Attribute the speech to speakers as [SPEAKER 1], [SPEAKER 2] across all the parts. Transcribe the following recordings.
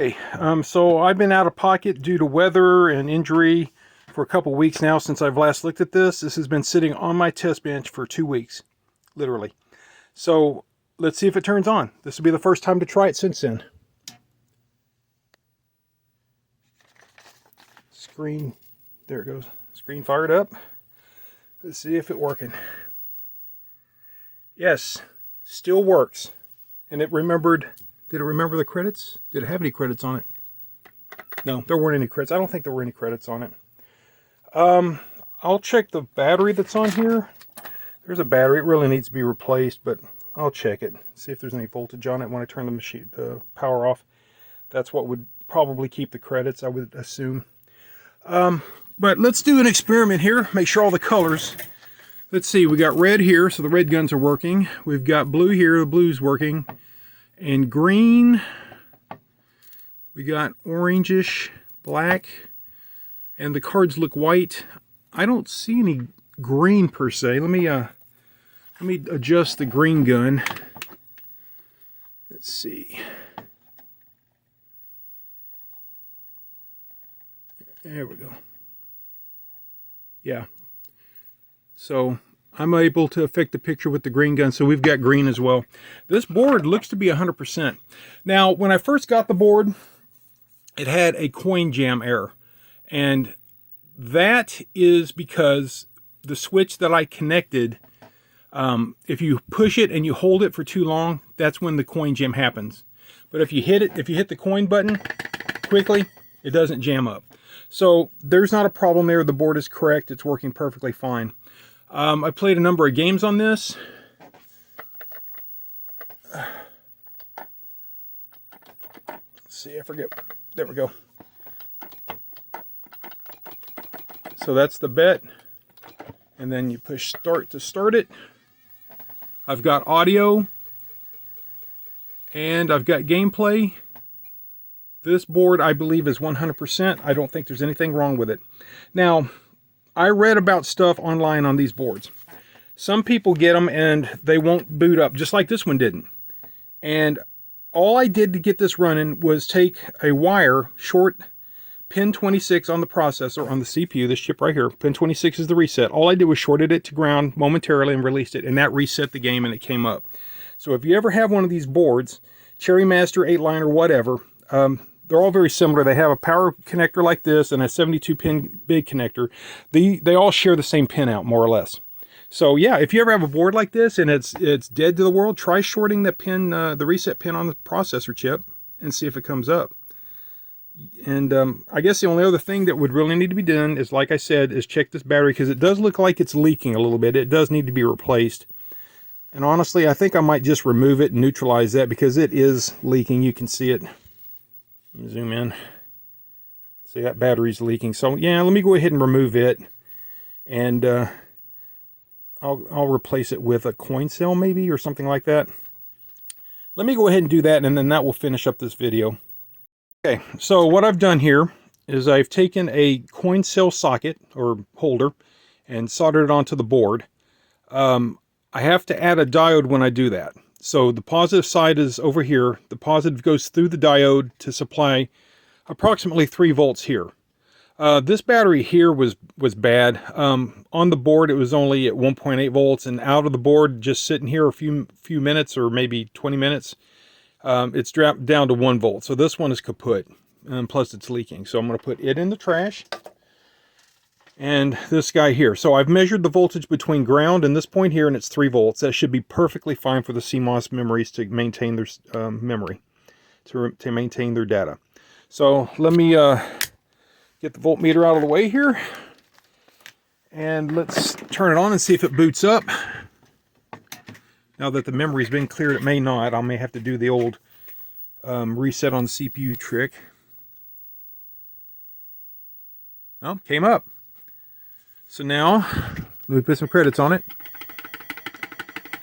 [SPEAKER 1] Hey, so I've been out of pocket due to weather and injury for a couple weeks now since I've last looked at this. This has been sitting on my test bench for 2 weeks, literally. So let's see if it turns on. This will be the first time to try it since then. Screen, there it goes. Screen fired up. Let's see if it's working. Yes, still works. And it remembered. Did it remember the credits? Did it have any credits on it? No, there weren't any credits. I don't think there were any credits on it. I'll check the battery that's on here. There's a battery. It really needs to be replaced, but I'll check it. See if there's any voltage on it when I turn the power off. That's what would probably keep the credits, I would assume. But let's do an experiment here. Make sure all the colors. Let's see. We got red here, so the red guns are working. We've got blue here. The blue's working. And green, we got orangish, black, and the cards look white. I don't see any green per se. Let me adjust the green gun. Let's see. There we go. Yeah. So I'm able to affect the picture with the green gun, so we've got green as well. This board looks to be 100%. Now, when I first got the board, it had a coin jam error. And that is because the switch that I connected, if you push it and you hold it for too long, that's when the coin jam happens. But if you hit the coin button quickly, it doesn't jam up. So there's not a problem there. The board is correct. It's working perfectly fine. I played a number of games on this. Let's see, I forget. There we go. So that's the bet. And then you push start to start it. I've got audio. And I've got gameplay. This board, I believe, is 100%. I don't think there's anything wrong with it. Now, I read about stuff online on these boards. Some people get them and they won't boot up, just like this one didn't. And all I did to get this running was take a wire, short pin 26 on the processor, on the CPU, this chip right here. Pin 26 is the reset. All I did was shorted it to ground momentarily and released it, and that reset the game and it came up. So if you ever have one of these boards, Cherry Master, 8-liner, whatever, they're all very similar. They have a power connector like this and a 72-pin big connector. They all share the same pin out, more or less. So yeah, if you ever have a board like this and it's dead to the world, try shorting the pin, the reset pin on the processor chip, and see if it comes up. And I guess the only other thing that would really need to be done is, like I said, is check this battery, because it does look like it's leaking a little bit. It does need to be replaced. And honestly, I think I might just remove it and neutralize that, because it is leaking. You can see it. Let me zoom in. See, that battery's leaking. So yeah, let me go ahead and remove it, and I'll replace it with a coin cell maybe, or something like that. Let me go ahead and do that, and then that will finish up this video. Okay, so what I've done here is I've taken a coin cell socket or holder and soldered it onto the board. I have to add a diode when I do that. So the positive side is over here. The positive goes through the diode to supply approximately 3 volts here. This battery here was bad. On the board, it was only at 1.8 volts, and out of the board, just sitting here a few minutes or maybe 20 minutes, it's dropped down to 1 volt. So this one is kaput, and plus it's leaking. So I'm going to put it in the trash. And this guy here. So I've measured the voltage between ground and this point here, and it's 3 volts. That should be perfectly fine for the CMOS memories to maintain their memory, to maintain their data. So let me get the voltmeter out of the way here, and let's turn it on and see if it boots up. Now that the memory's been cleared, it may not. I may have to do the old reset on the CPU trick. Oh, came up. So now, let me put some credits on it.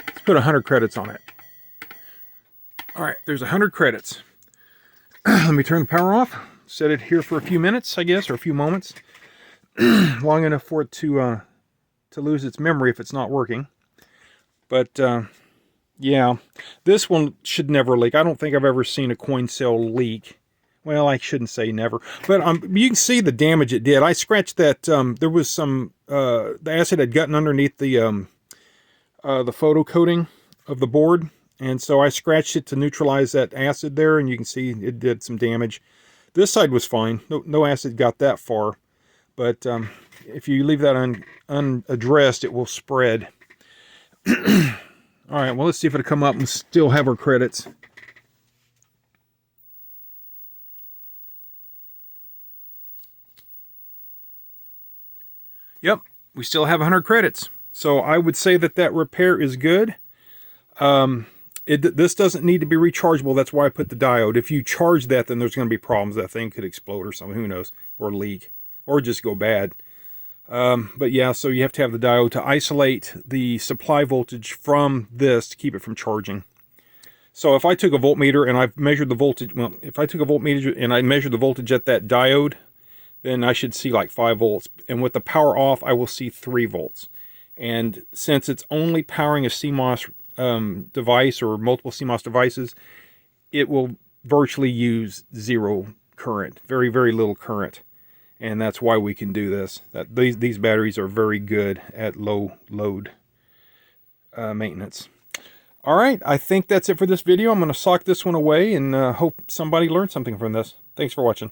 [SPEAKER 1] Let's put 100 credits on it. All right, there's 100 credits. Let me turn the power off. Set it here for a few minutes, I guess, or a few moments. Long enough for it to lose its memory if it's not working. But yeah, this one should never leak. I don't think I've ever seen a coin cell leak well, I shouldn't say never, but you can see the damage it did. I scratched that. There was some the acid had gotten underneath the photo coating of the board, and so I scratched it to neutralize that acid there, and you can see it did some damage. This side was fine. No acid got that far, but if you leave that unaddressed, it will spread. All right, well, let's see if it'll come up and still have our credits. Yep, we still have 100 credits. So I would say that that repair is good. This doesn't need to be rechargeable. That's why I put the diode. If you charge that, then there's going to be problems. That thing could explode or something, who knows, or leak, or just go bad. But yeah, so you have to have the diode to isolate the supply voltage from this to keep it from charging. So if I took a voltmeter and I've measured the voltage, well, if I took a voltmeter and I measured the voltage at that diode, then I should see like 5 volts. And with the power off, I will see 3 volts. And since it's only powering a CMOS device or multiple CMOS devices, it will virtually use 0 current, very, very little current. And that's why we can do this. These batteries are very good at low load maintenance. All right, I think that's it for this video. I'm going to sock this one away and hope somebody learned something from this. Thanks for watching.